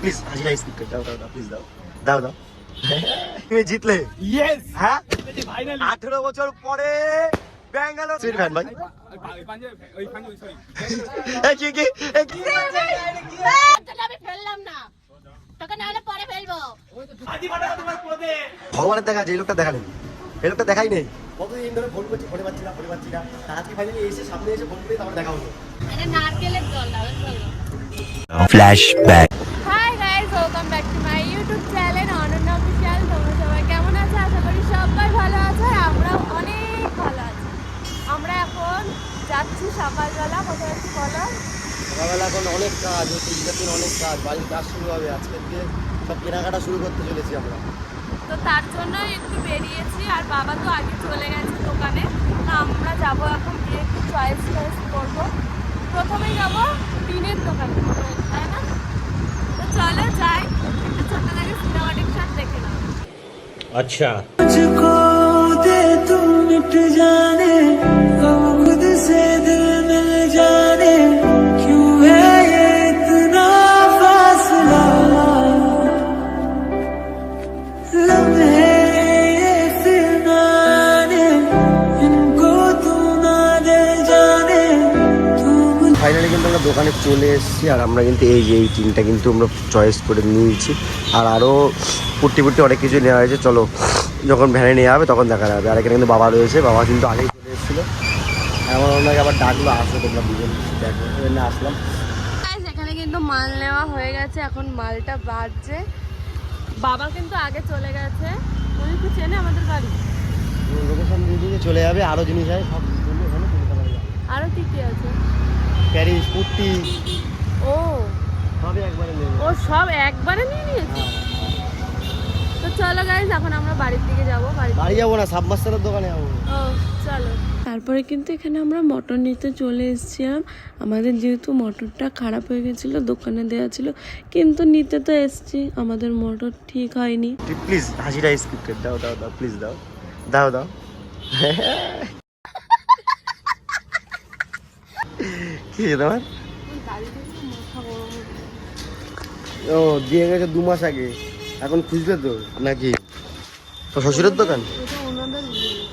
Please হাসি না skip দাও দাও প্লিজ দাও দাও দাও তুমি জিতলে ইয়েস হ্যাঁ ফাইনালি 18 বছর পরে ব্যাঙ্গালোর সুইট ফ্যান ভাই এই কি আমি ফেললাম না তোকে না হলে পরে ফেলবো ভগবানের দেখা যে লোকটা দেখালেন এই লোকটা দেখাই নেই কতদিন ধরে ফোন করছি ফোনে পাচ্ছি না আজকে ফাইনালি এসে সামনে এসে ফোন করে তারপর দেখা হলো এটা নারকেলের জল দাও চলো Flashback. Hi guys welcome back to my YouTube channel Ananya official. তোমরা সবাই কেমন আছো? আশা করি সবাই ভালো আছে, আমরাও অনেক ভালো আছি। আমরা এখন যাচ্ছি সকালবেলা, কোথায় যাচ্ছি বলো? সকালবেলা এখন অনেক কাজ হচ্ছে, ঈদের অনেক কাজ, বাড়ির কাজ শুরু হবে আজকে দিয়ে, সব কেনাকাটা শুরু করতে চলেছি আমরা। তো তার জন্য একটু বেরিয়েছি, আর বাবা তো আগে চলে গেছে দোকানে। তো আমরা যাবো এখন গিয়ে একটু চয়েস করবো। প্রথমেই যাবো টিনের দোকানে, তাই না? তো চলো যাই, একটু ছোট্ট থেকে সিনেমাটিক শট দেখে নাও। अच्छा मुझको दे तुम मिट जाने हम खुद से दिल मिल जाने क्यों है ये इतना फासला लम्हे ये फिरनाने इनको तू ना दे जाने तुम ফাইনালি কিন্তু আমরা দোকানে চলে এসেছি, আর আমরা কিন্তু এই যে এই টিনটা কিন্তু আমরা চয়েস করে নিয়েছি, আর আরও পুট্টি অনেক কিছু নেওয়া হয়েছে। চলো যখন ভ্যানে নিয়ে যাবে তখন দেখা যাবে। আর এখানে কিন্তু বাবা রয়েছে, বাবা কিন্তু আগেই চলে এসেছিলো, আমার ওনাকে আবার ডাকলো আসো তোমরা দুজন দেখো, এখানে আসলাম। এখানে কিন্তু মাল নেওয়া হয়ে গেছে, এখন মালটা বাড়ছে। বাবা কিন্তু আগে চলে গেছে, উনি তো চেনে আমাদের বাড়ি। লোকেশন দিয়ে দিয়ে চলে যাবে, আরও জিনিস হয় সব বললে ওখানে কিনতে পারবে। আরো কি কি আছে? প্যারিস পুট্টি ও সবই একবারে নেবে। ও সব একবারে নিয়ে নিয়েছে। তো চলো গাইস, এখন আমরা বাড়ির দিকে যাবো। বাড়ি যাবো না, সাবমার্সেলের দোকানে যাবো। ও চলো। তারপরে কিন্তু এখানে আমরা মটর নিতে চলে এসেছিলাম। আমাদের যেহেতু মটরটা খারাপ হয়ে গেছিলো, দোকানে দেওয়া ছিল, কিন্তু নিতে তো এসছি, আমাদের মটর ঠিক হয়নি। প্লিজ হাসিটা স্কিপ দাও দাও দাও প্লিজ দাও দাও দাও কি তোমার? ও দিয়ে গেছে 2 মাস আগে, এখন খুঁজবে তো নাকি? তো শ্বশুরের দোকান এটা ওনাদের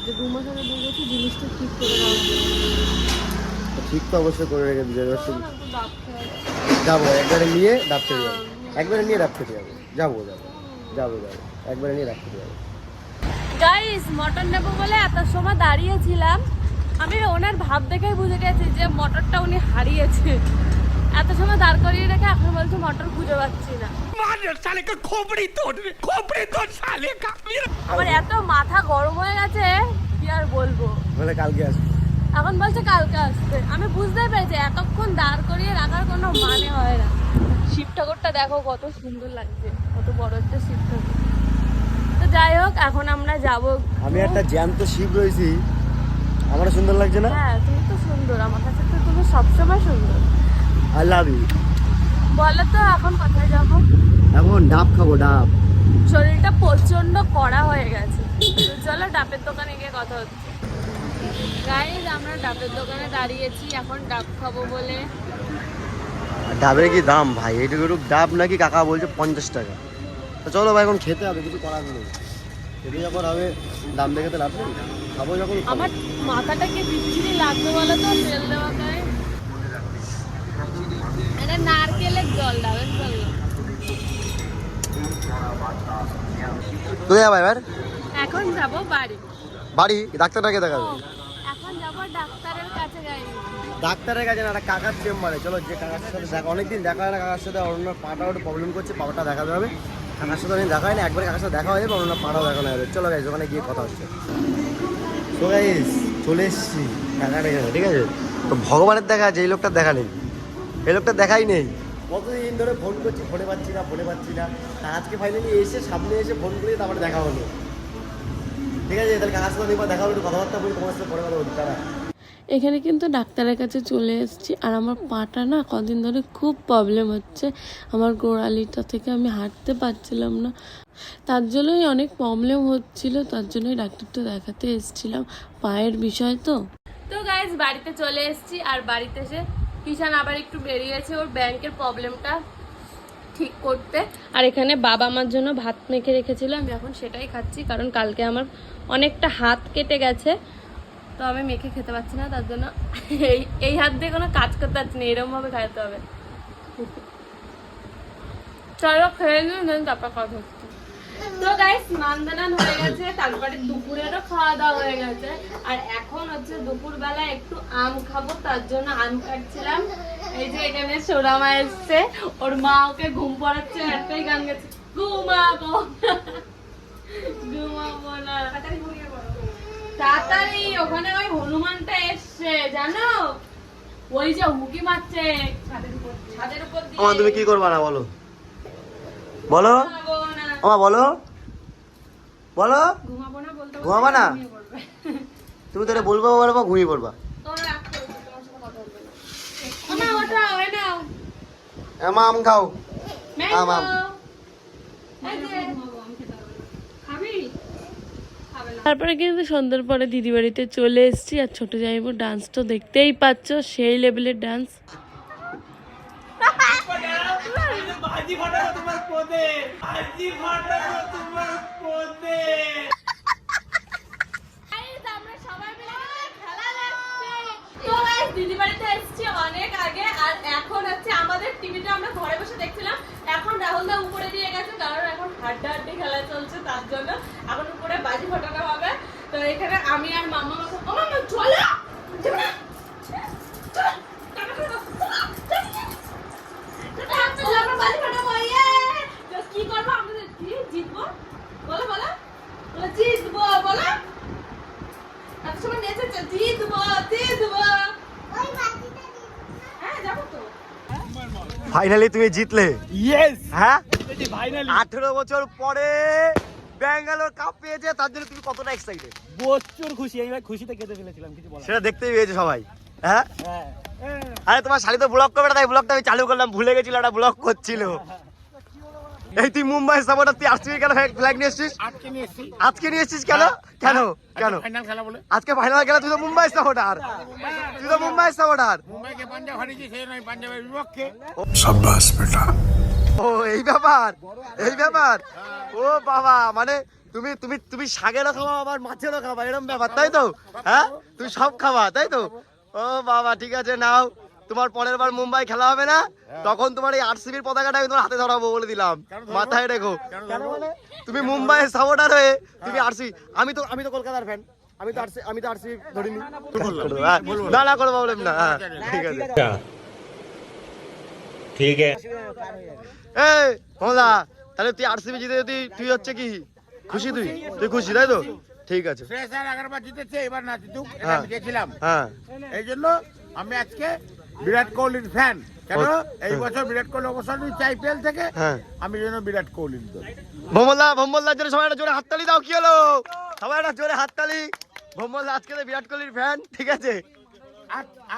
যে 2 মাস আগে দিয়ে গেছে, জিনিসটা ঠিক করে ঠিক তো অবশ্যই করে রেখে দিতে দাও। যাবো একবারে নিয়ে ডাবতে যাবো, একবারে নিয়ে ডাবতে যাবো, যাবো যাবো যাবো যাবো একবারে নিয়ে ডাবতে যাবো। গাইস মটর নেবো বলে এত সময় দাঁড়িয়েছিলাম, আমি ওনার ভাব দেখেই বুঝে গেছি যে মটরটা উনি হারিয়েছে। এত সময় দাঁড় করিয়ে রেখে এখন বলছে মটর খুঁজে পাচ্ছি না। আমার এত মাথা গরম হয়ে গেছে কি আর বলবো। বলে কালকে আসবো, এখন বলছে কালকে আসবে। আমি বুঝতেই পেরেছি এতক্ষণ দাঁড় করিয়ে রাখার কোনো মানে হয় না। শিব ঠাকুরটা দেখো কত সুন্দর লাগছে, কত বড় একটা শিব ঠাকুর। তো যাই হোক, এখন আমরা যাবো। আমি একটা জ্যান্ত শিব রয়েছি, আমার সুন্দর লাগছে না? হ্যাঁ তুমি তো সুন্দর, আমার কাছে তো তুমি সবসময় সুন্দর। I love you. বলো তো এখন কোথায় যাবো? এখন ডাব খাবো, ডাব। শরীরটা প্রচন্ড কড়া হয়ে গেছে। তো চলো ডাবের দোকানে গিয়ে কথা হচ্ছে। গাইজ আমরা ডাবের দোকানে দাঁড়িয়েছি, এখন ডাব খাবো বলে। ডাবের কি দাম ভাই? এইটুকু ডাব নাকি কাকা বলছে 50 টাকা। তো চলো ভাই এখন খেতে হবে, কিছু করার নেই। খেতে যখন হবে দাম দেখে তো লাভ নেই, খাবো যখন। আমার মাথাটাকে বিচ্ছিরি লাগবে বলো তো, তেল দেওয়া গায়ে। এটা নারকেলের জল, ডাবের জল না। কোথায় যাবো এবার? এখন যাবো বাড়ি। বাড়ি? ডাক্তারটাকে দেখাবে? এখন যাবো ডাক্তারের কাছে যাই। ডাক্তারের কাছে না, একটা কাকার চেম্বারে। চলো যে কাকার সাথে দেখা, অনেকদিন দেখা হয় না কাকার সাথে। অন্য পাটা একটু প্রবলেম করছে, পাটা দেখাতে হবে। কাকার সাথে অনেক দেখা হয় না, একবার কাকার সাথে দেখা হয়ে যাবে, অন্য পাটাও দেখানো হবে। চলো গাইজ ওখানে গিয়ে কথা হচ্ছে। তো গাইজ চলে এসছি কাকার এখানে, ঠিক আছে? তো ভগবানের দেখা যেই লোকটা দেখালেন এই লোকটা দেখাই নেই। কতদিন ধরে ফোন করছি, ফোনে পাচ্ছি না। আজকে ফাইনালি এসে সামনে এসে ফোন করে তারপরে দেখা হলো। ঠিক আছে, তাহলে কাকার সাথে দেখা হলো, একটু কথাবার্তা বলি, তোমার সাথে পরে কথা বলি। তারা এখানে কিন্তু ডাক্তারের কাছে চলে এসেছি, আর আমার পাটা না কদিন ধরে খুব প্রবলেম হচ্ছে। আমার গোড়ালিটা থেকে আমি হাঁটতে পারছিলাম না, তার জন্যই অনেক প্রবলেম হচ্ছিল, তার জন্যই ডাক্তারটা দেখাতে এসেছিলাম, পায়ের বিষয় তো। তো গাইজ বাড়িতে চলে এসেছি, আর বাড়িতে এসে কিষান আবার একটু বেরিয়েছে ওর ব্যাংকের প্রবলেমটা ঠিক করতে। আর এখানে বাবা আমার জন্য ভাত মেখে রেখেছিল, আমি এখন সেটাই খাচ্ছি, কারণ কালকে আমার অনেকটা হাত কেটে গেছে, তো আমি মেখে খেতে পারছি না, তার জন্য এই হাত দিয়ে কোনো কাজ করতে পারছি না, এরকমভাবে খাইতে হবে। চলো খেয়ে নিন, দেন তারপর কথা হচ্ছে। তো গাইস মানদানান হয়ে গেছে, তারপরে দুপুরেরও খাওয়া দাওয়া হয়ে গেছে, আর এখন হচ্ছে দুপুরবেলা একটু আম খাবো, তার জন্য আম কাটছিলাম। এই যে এখানে সোনামা এসছে, ওর মা ওকে ঘুম পড়াচ্ছে, একটাই গান গেছে, ঘুমাবো ঘুমাবো না, তাড়াতাড়ি। ওখানে ওই হনুমানটা এসছে জানো, ওই যে হুকি মারছে ছাদের উপর দিয়ে। তুমি কি করবা না বলো, বলো ঘুমাবো না, বলো বলো, ঘুমাবো না বলতে ঘুমাবা না? ঘুমিয়ে পড়বে। তুমি তো বলবো বলবো ঘুমিয়ে পড়বা। তোমরা রাগ করছো, তোমার সাথে কথা বলবে না। ওনা ওটা ওই নাও আম খাও। ম্যাঙ্গো। আম। এই যে খাবি? খাবে না। তারপরে কিন্তু সন্ধ্যার পরে দিদি বাড়িতে চলে এসেছি, আর ছোট যাইবো ডান্স তো দেখতেই পাচ্ছ, সেই লেভেলের ডান্স। আমরা সবাই মিলে খেলা দেখছি। তো গাইস দিদি বাড়িতে এসেছি অনেক আগে, আর এখন হচ্ছে আমাদের টিভিটা আমরা ঘরে বসে দেখছিলাম, এখন রাহুল দা উপরে দিয়ে গেছে, কারণ এখন হাড্ডাহাড্ডি খেলা চলছে, তার জন্য এখন উপরে বাজি ফাটানো হবে। তো এখানে আমি আর মাম্মা ও মাম্মা চলো যাবে না? চলো, টাটা করো। চলো, আমরা বাজি ফাটাবো, ইয়ে! তো কি করবো আমরা? কি জিতবো? বলো বলো বলো, জিতবো বলো। এত সময় নেচেছে, জিতবো জিতবো। হ্যাঁ যাবো তো। ফাইনালি তুমি জিতলে। ইয়েস হ্যাঁ, ফাইনালি 18 বছর পরে ব্যাঙ্গালোর কাপ পেয়েছে, তার জন্য তুমি কতটা এক্সাইটেড প্রচুর খুশি। আমি ভাই খুশিতে কেঁদে ফেলেছিলাম, কিছু বলার সেটা দেখতেই পেয়েছে সবাই। হ্যাঁ, হ্যাঁ আরে তোমার শাড়ি তো ব্লগ করবে না, তাই ব্লগটা আমি চালু করলাম, ভুলে গেছিল একটা ব্লগ করছিল। এই তুই মুম্বাই সাপোর্টার, তুই আরসিবি কেন ফ্ল্যাগ নিয়ে এসেছিস? আজকে নিয়ে এসেছি আজকে নিয়ে এসেছিস কেন? কেন কেন ফাইনাল খেলা বলে। আজকে ফাইনাল খেলা, তুই তো মুম্বাই সাপোর্টার, তুই তো মুম্বাই সাপোর্টার। মুম্বাইকে পাঞ্জাব হারিয়েছি, সেই নয় পাঞ্জাবের বিপক্ষে। ও এই ব্যাপার, এই ব্যাপার। ও বাবা, মানে তুমি তুমি তুমি শাকেরও খাওয়া আবার মাছেরও খাওয়া, এরকম ব্যাপার তাই তো? হ্যাঁ, তুমি সব খাওয়া তাই তো? ও বাবা, ঠিক আছে, নাও। তোমার পরের বার মুম্বাই খেলা হবে না, তখন তোমার এই আরসিবির পতাকাটা আমি তোমার হাতে ধরাবো বলে দিলাম, মাথায় রেখো। কেন মানে তুমি মুম্বাইয়ের সাপোর্টার হয়ে তুমি আরসিবি, আমি তো কলকাতার ফ্যান, আমি তো আরসিবি ধরিনি। না না করবো বললাম না, হ্যাঁ ঠিক আছে। अच्छा ठीक है। এই মজা, তাহলে তুই আরসিবি জিতে যদি তুই হচ্ছে কি খুশি? তুই খুশি তাই তো? ঠিক আছে। শ্রেয়াস আগরবার জিতেছে, এবার না জিতুক, এটা হ্যাঁ। আমি দেখছিলাম। হ্যাঁ, এই জন্য আমি আজকে বিরাট কোহলির ফ্যান। কেন এই বছর বিরাট কোহলি অবসর নিচ্ছে আইপিএল থেকে, হ্যাঁ। আমি জন্য বিরাট কোহলির দল। ভোমল্লার জন্য সবাই একটা জোরে হাততালি দাও। কি হলো? সবাই একটা জোরে হাততালি। ভোমল্লা আজকে তো বিরাট কোহলির ফ্যান, ঠিক আছে?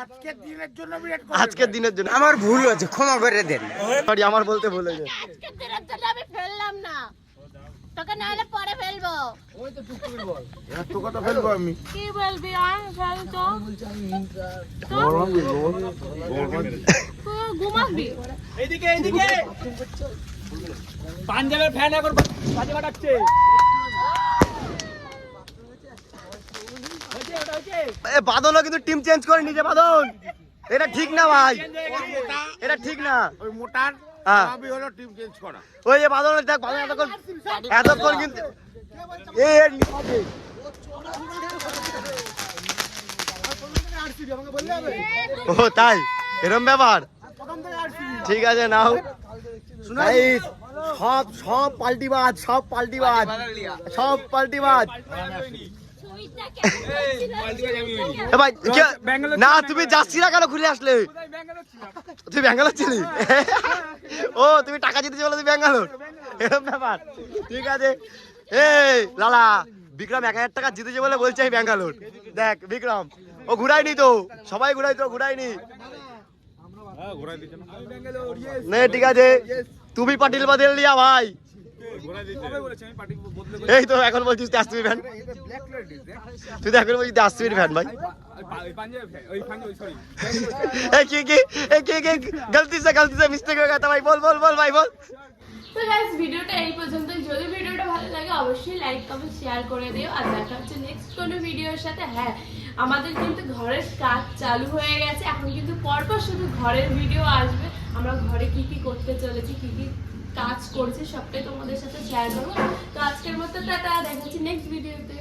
আজকের দিনের জন্য বিরাট কোহলি, আজকের দিনের জন্য আমার ভুল হয়েছে, ক্ষমা করে দেন। সরি, আমার বলতে ভুল হয়েছে। আজকের দিনের জন্য আমি ফেললাম না, তোকে না হলে পরে ফেলবো। এত কথা ফেলবো আমি। কি বলবি আর ফেল তো, ঘুমাবি। পাঞ্জাবের ফ্যান এখন বাজে বাটাচ্ছে। বাদলও কিন্তু টিম চেঞ্জ করে নিজে, বাদল এটা ঠিক না ভাই, এটা ঠিক না। ওই মোটার হ্যাঁ। সবই হলো টিম চেঞ্জ করা। ওই যে বাদল, দেখ বাদল এতক্ষণ কিন্তু ও তাই, এরকম ব্যাপার। ঠিক আছে, নাও। এই সব পাল্টিবাজ, সব পাল্টিবাজ, সব পাল্টিবাজ। এ ভাই, না তুমি যাচ্ছি না কেন, খুলে আসলে? তুই ব্যাঙ্গালোর ছিলি? ও তুমি টাকা জিতেছি বলে তুই ব্যাঙ্গালোর, এরকম ব্যাপার। ঠিক আছে। এই লালা, বিক্রম 1000 টাকা জিতেছে বলে বলছে আমি ব্যাঙ্গালোর। দেখ বিক্রম, ও ঘুরাইনি তো, সবাই ঘুরাই তো, ঘুরাইনি। নে ঠিক আছে, তুমি পাটিল বদল লিয়া ভাই। এই তো এখন বলছিস আরসিবি ফ্যান, তুই তো এখন বলছিস আরসিবি ফ্যান ভাই। गलती से मिस्टेक हो गया था भाई बोल भाई बोल তো গাইস ভিডিওটা এই পর্যন্ত। যদি ভিডিওটা ভালো লাগে অবশ্যই লাইক কমেন্ট শেয়ার করে দিও। আর দেখা হচ্ছে নেক্সট কোনো ভিডিওর সাথে। হ্যাঁ, আমাদের কিন্তু ঘরের কাজ চালু হয়ে গেছে, এখন কিন্তু পরপর শুধু ঘরের ভিডিও আসবে। আমরা ঘরে কি কি করতে চলেছি, কি কি কাজ করছি সবটাই তোমাদের সাথে শেয়ার করবো। তো আজকের মতো টাটা, দেখা হচ্ছে নেক্সট ভিডিওতে।